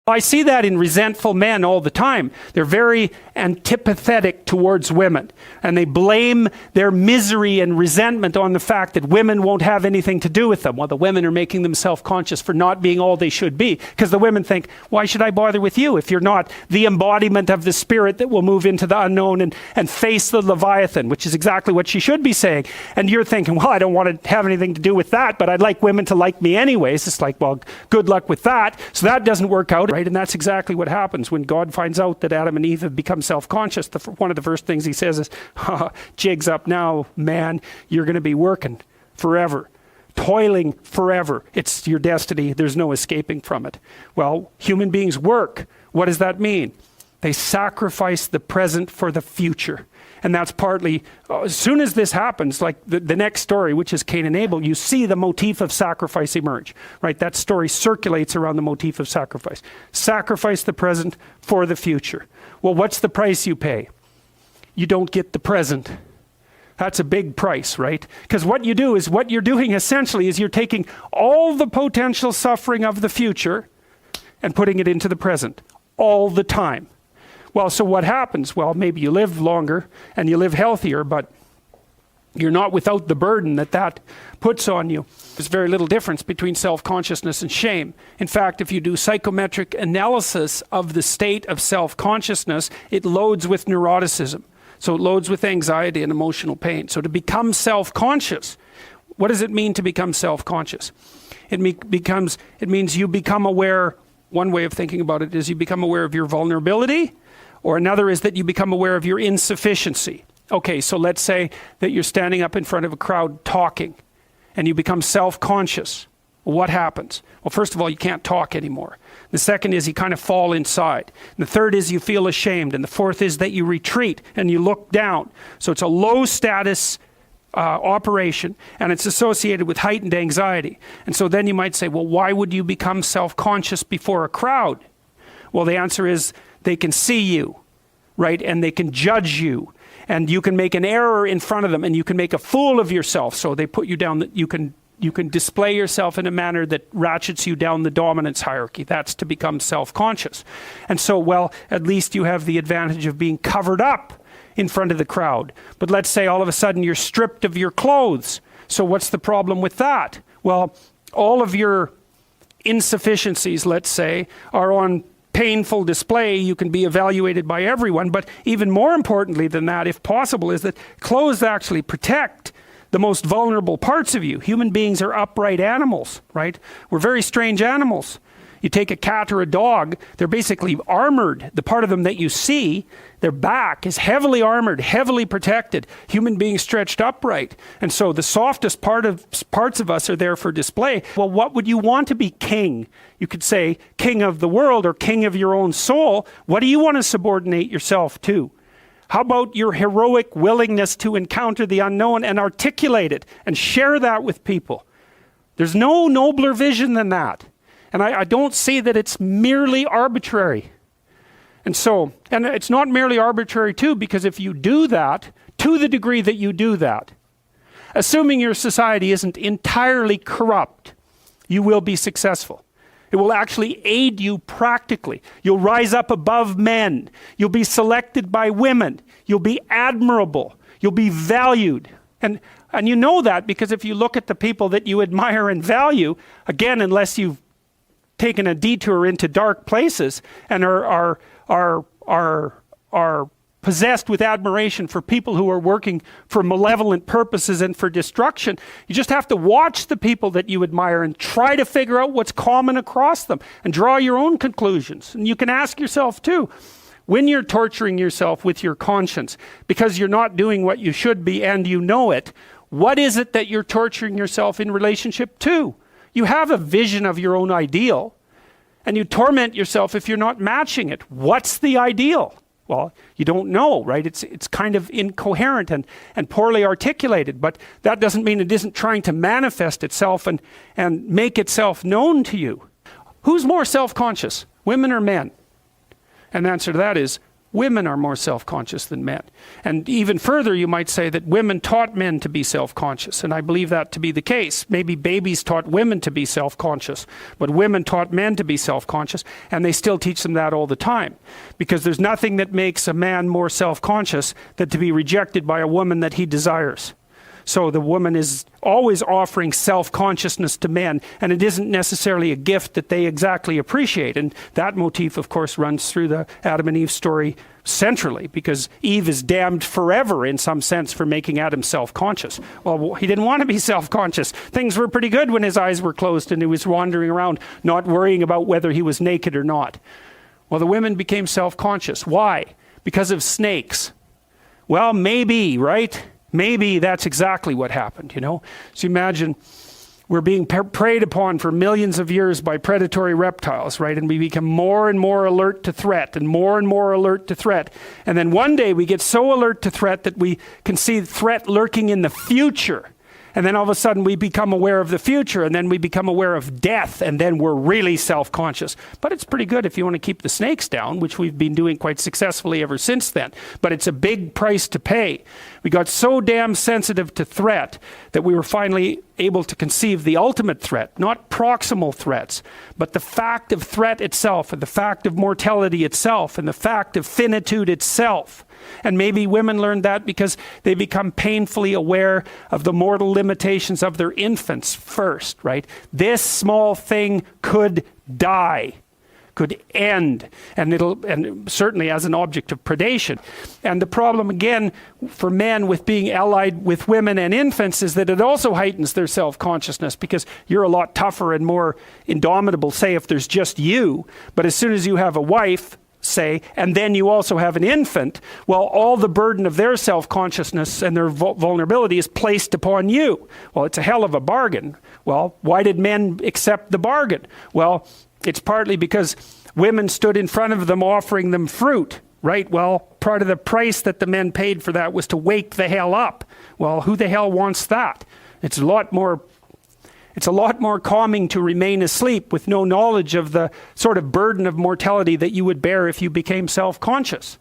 I see that in resentful men all the time. They're very antipathetic towards women, and they blame their misery and resentment on the fact that women won't have anything to do with them. Well, the women are making them self-conscious for not being all they should be, because the women think, why should I bother with you if you're not the embodiment of the spirit that will move into the unknown and face the Leviathan, which is exactly what she should be saying. And you're thinking, well, I don't want to have anything to do with that, but I'd like women to like me anyways. It's like, well, good luck with that. So that doesn't work out, right? And that's exactly what happens when God finds out that Adam and Eve have become self-conscious. One of the first things he says is, jig's up now, man. You're going to be working forever, toiling forever. It's your destiny. There's no escaping from it. Well, human beings work. What does that mean? They sacrifice the present for the future. And that's partly, as soon as this happens, like the next story, which is Cain and Abel, you see the motif of sacrifice emerge, right? That story circulates around the motif of sacrifice. Sacrifice the present for the future. Well, what's the price you pay? You don't get the present. That's a big price, right? Because what you do is, what you're doing essentially is you're taking all the potential suffering of the future and putting it into the present all the time. Well, so what happens? Well, maybe you live longer and you live healthier, but you're not without the burden that puts on you. There's very little difference between self-consciousness and shame. In fact, if you do psychometric analysis of the state of self-consciousness, it loads with neuroticism. So it loads with anxiety and emotional pain. So to become self-conscious, what does it mean to become self-conscious? It means you become aware. One way of thinking about it is you become aware of your vulnerability, or another is that you become aware of your insufficiency. Okay, so let's say that you're standing up in front of a crowd talking, and you become self-conscious. Well, what happens? Well, first of all, you can't talk anymore. The second is you kind of fall inside. And the third is you feel ashamed. And the fourth is that you retreat and you look down. So it's a low status operation, and it's associated with heightened anxiety. And so then you might say, well, why would you become self-conscious before a crowd? Well, the answer is they can see you, right? And they can judge you. And you can make an error in front of them, and you can make a fool of yourself. So they put you down, that you can display yourself in a manner that ratchets you down the dominance hierarchy. That's to become self-conscious. And so, well, at least you have the advantage of being covered up in front of the crowd. But let's say all of a sudden you're stripped of your clothes. So what's the problem with that? Well, all of your insufficiencies, let's say, are on painful display. You can be evaluated by everyone. But even more importantly than that, if possible, is that clothes actually protect the most vulnerable parts of you. Human beings are upright animals, right? We're very strange animals. You take a cat or a dog, they're basically armored. The part of them that you see, their back is heavily armored, heavily protected. Human beings stretched upright. And so the softest parts of us are there for display. Well, what would you want to be king? You could say king of the world or king of your own soul. What do you want to subordinate yourself to? How about your heroic willingness to encounter the unknown and articulate it and share that with people? There's no nobler vision than that. And I don't see that it's merely arbitrary. And it's not merely arbitrary too, because if you do that, to the degree that you do that, assuming your society isn't entirely corrupt, you will be successful. It will actually aid you practically. You'll rise up above men. You'll be selected by women. You'll be admirable. You'll be valued. And you know that because if you look at the people that you admire and value, again, unless you've taken a detour into dark places and are possessed with admiration for people who are working for malevolent purposes and for destruction, you just have to watch the people that you admire and try to figure out what's common across them and draw your own conclusions. And you can ask yourself too, when you're torturing yourself with your conscience because you're not doing what you should be and you know it, what is it that you're torturing yourself in relationship to? You have a vision of your own ideal, and you torment yourself if you're not matching it. What's the ideal? Well, you don't know, right? It's kind of incoherent and poorly articulated, but that doesn't mean it isn't trying to manifest itself and make itself known to you. Who's more self-conscious, women or men? And the answer to that is Women are more self-conscious than men. And even further, you might say that women taught men to be self-conscious. And I believe that to be the case. Maybe babies taught women to be self-conscious, but women taught men to be self-conscious, and they still teach them that all the time. Because there's nothing that makes a man more self-conscious than to be rejected by a woman that he desires. So the woman is always offering self-consciousness to men, and it isn't necessarily a gift that they exactly appreciate. And that motif, of course, runs through the Adam and Eve story centrally, because Eve is damned forever in some sense for making Adam self-conscious. Well, he didn't want to be self-conscious. Things were pretty good when his eyes were closed and he was wandering around not worrying about whether he was naked or not. Well, the women became self-conscious. Why? Because of snakes. Well, maybe, right? Maybe that's exactly what happened, you know? So imagine we're being preyed upon for millions of years by predatory reptiles, right? And we become more and more alert to threat and more alert to threat. And then one day we get so alert to threat that we can see threat lurking in the future. And then all of a sudden we become aware of the future, and then we become aware of death, and then we're really self-conscious. But it's pretty good if you want to keep the snakes down, which we've been doing quite successfully ever since then. But it's a big price to pay. We got so damn sensitive to threat that we were finally able to conceive the ultimate threat, not proximal threats, but the fact of threat itself, and the fact of mortality itself, and the fact of finitude itself. And maybe women learned that because they become painfully aware of the mortal limitations of their infants first, right? This small thing could die, could end, and certainly as an object of predation. And the problem again for men with being allied with women and infants is that it also heightens their self-consciousness, because you're a lot tougher and more indomitable, say, if there's just you. But as soon as you have a wife, say, and then you also have an infant, well, all the burden of their self-consciousness and their vulnerability is placed upon you. Well, it's a hell of a bargain. Well, why did men accept the bargain? Well, it's partly because women stood in front of them offering them fruit, right? Well, part of the price that the men paid for that was to wake the hell up. Well, who the hell wants that? It's a lot more calming to remain asleep with no knowledge of the sort of burden of mortality that you would bear if you became self-conscious.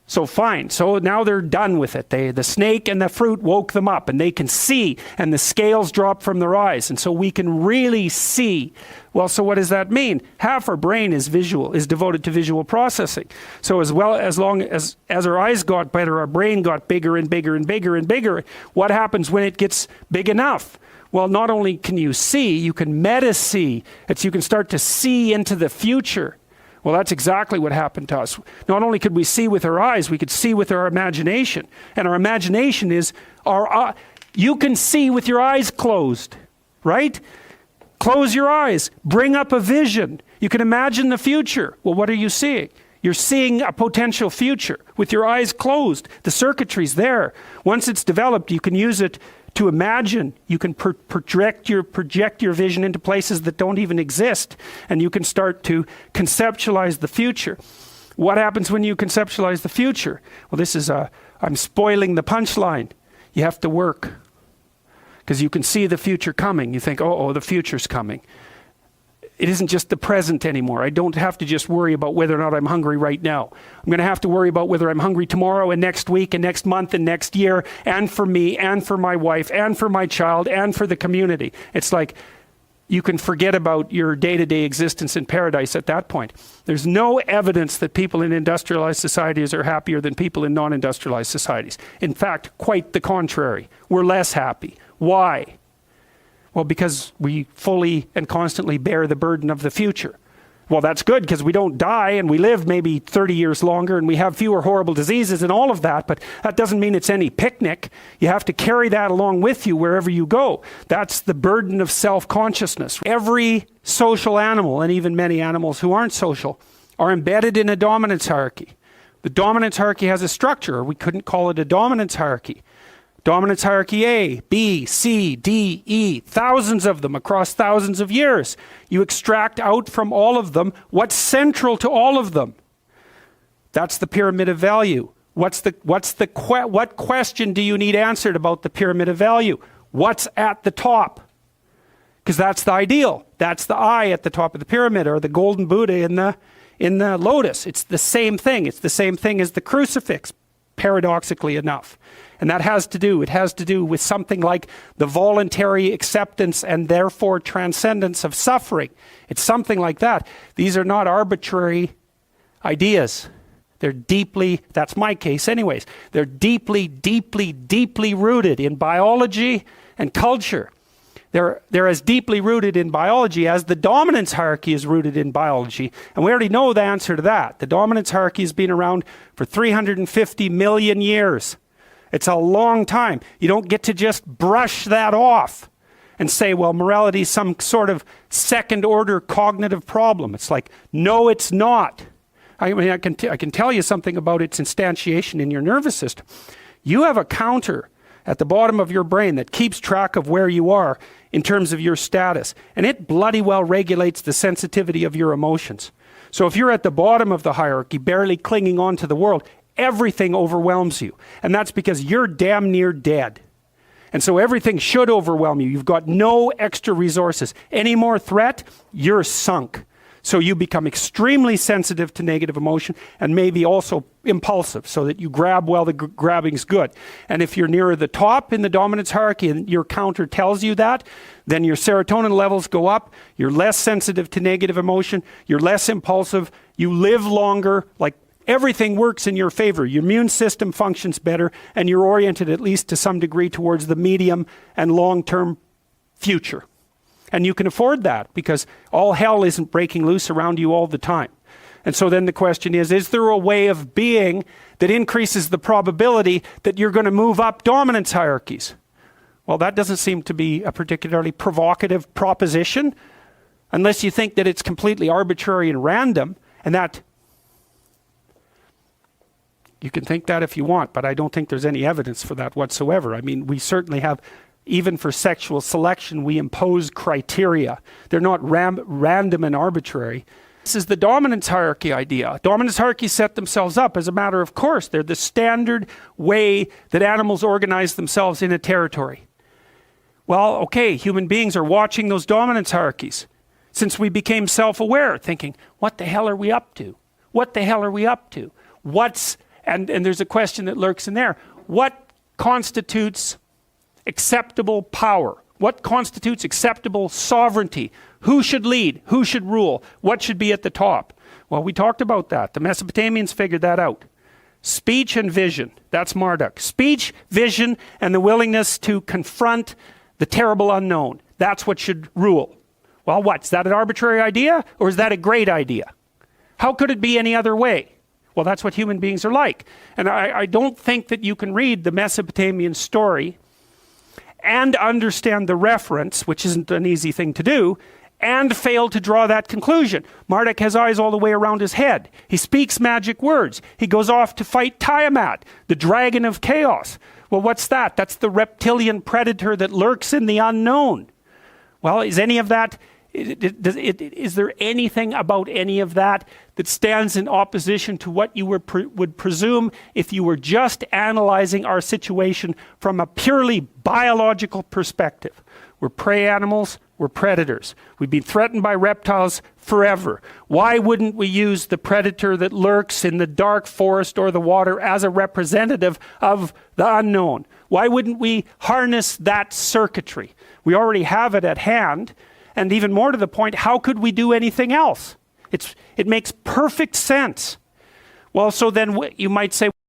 So fine. So now they're done with it. The snake and the fruit woke them up, and they can see, and the scales drop from their eyes. And so we can really see. Well, so what does that mean? Half our brain is devoted to visual processing. So as long as our eyes got better, our brain got bigger and bigger and bigger and bigger. What happens when it gets big enough? Well, not only can you see, you can meta-see. You can start to see into the future. Well, that's exactly what happened to us. Not only could we see with our eyes, we could see with our imagination. And our imagination is, you can see with your eyes closed, right? Close your eyes. Bring up a vision. You can imagine the future. Well, what are you seeing? You're seeing a potential future with your eyes closed. The circuitry's there. Once it's developed, you can use it to imagine. You can project your vision into places that don't even exist, and you can start to conceptualize the future. What happens when you conceptualize the future? Well, I'm spoiling the punchline. You have to work, because you can see the future coming. You think, oh, the future's coming. It isn't just the present anymore. I don't have to just worry about whether or not I'm hungry right now. I'm going to have to worry about whether I'm hungry tomorrow and next week and next month and next year, and for me and for my wife and for my child and for the community. It's like you can forget about your day-to-day existence in paradise at that point. There's no evidence that people in industrialized societies are happier than people in non-industrialized societies. In fact, quite the contrary. We're less happy. Why? Well, because we fully and constantly bear the burden of the future. Well, that's good, because we don't die and we live maybe 30 years longer and we have fewer horrible diseases and all of that, but that doesn't mean it's any picnic. You have to carry that along with you wherever you go. That's the burden of self-consciousness. Every social animal, and even many animals who aren't social, are embedded in a dominance hierarchy. The dominance hierarchy has a structure, or we couldn't call it a dominance hierarchy. Dominance hierarchy A, B, C, D, E, thousands of them across thousands of years. You extract out from all of them what's central to all of them. That's the pyramid of value. What question do you need answered about the pyramid of value? What's at the top? Because that's the ideal. That's the I at the top of the pyramid, or the golden Buddha in the lotus. It's the same thing. It's the same thing as the crucifix, paradoxically enough. And it has to do with something like the voluntary acceptance and therefore transcendence of suffering. It's something like that. These are not arbitrary ideas. They're deeply, that's my case anyways, they're deeply, deeply, deeply rooted in biology and culture. They're as deeply rooted in biology as the dominance hierarchy is rooted in biology. And we already know the answer to that. The dominance hierarchy has been around for 350 million years. It's a long time. You don't get to just brush that off and say, well, morality is some sort of second order cognitive problem. It's like, no, it's not. I mean, I can tell you something about its instantiation in your nervous system. You have a counter at the bottom of your brain that keeps track of where you are in terms of your status. And it bloody well regulates the sensitivity of your emotions. So if you're at the bottom of the hierarchy, barely clinging on to the world, everything overwhelms you. And that's because you're damn near dead. And so everything should overwhelm you. You've got no extra resources. Any more threat, you're sunk. So you become extremely sensitive to negative emotion and maybe also impulsive so that you grab while the grabbing's good. And if you're nearer the top in the dominance hierarchy and your counter tells you that, then your serotonin levels go up, you're less sensitive to negative emotion, you're less impulsive, you live longer, like everything works in your favor. Your immune system functions better and you're oriented at least to some degree towards the medium and long-term future. And you can afford that because all hell isn't breaking loose around you all the time. And so then the question is there a way of being that increases the probability that you're going to move up dominance hierarchies? Well, that doesn't seem to be a particularly provocative proposition unless you think that it's completely arbitrary and random, and that you can think that if you want, but I don't think there's any evidence for that whatsoever. I mean, we certainly have, even for sexual selection, we impose criteria. They're not random and arbitrary. This is the dominance hierarchy idea. Dominance hierarchies set themselves up as a matter of course. They're the standard way that animals organize themselves in a territory. Well, okay, human beings are watching those dominance hierarchies since we became self-aware, thinking, what the hell are we up to? What the hell are we up to? And there's a question that lurks in there. What constitutes acceptable power? What constitutes acceptable sovereignty? Who should lead? Who should rule? What should be at the top? Well, we talked about that. The Mesopotamians figured that out. Speech and vision. That's Marduk. Speech, vision, and the willingness to confront the terrible unknown. That's what should rule. Well, what? Is that an arbitrary idea? Or is that a great idea? How could it be any other way? Well, that's what human beings are like. And I don't think that you can read the Mesopotamian story and understand the reference, which isn't an easy thing to do, and fail to draw that conclusion. Marduk has eyes all the way around his head. He speaks magic words. He goes off to fight Tiamat, the dragon of chaos. Well, what's that? That's the reptilian predator that lurks in the unknown. Well, is any of that, is there anything about any of that that stands in opposition to what you would presume if you were just analyzing our situation from a purely biological perspective? We're prey animals, we're predators. We've been threatened by reptiles forever. Why wouldn't we use the predator that lurks in the dark forest or the water as a representative of the unknown? Why wouldn't we harness that circuitry? We already have it at hand. And even more to the point, how could we do anything else? It makes perfect sense. Well, so then you might say,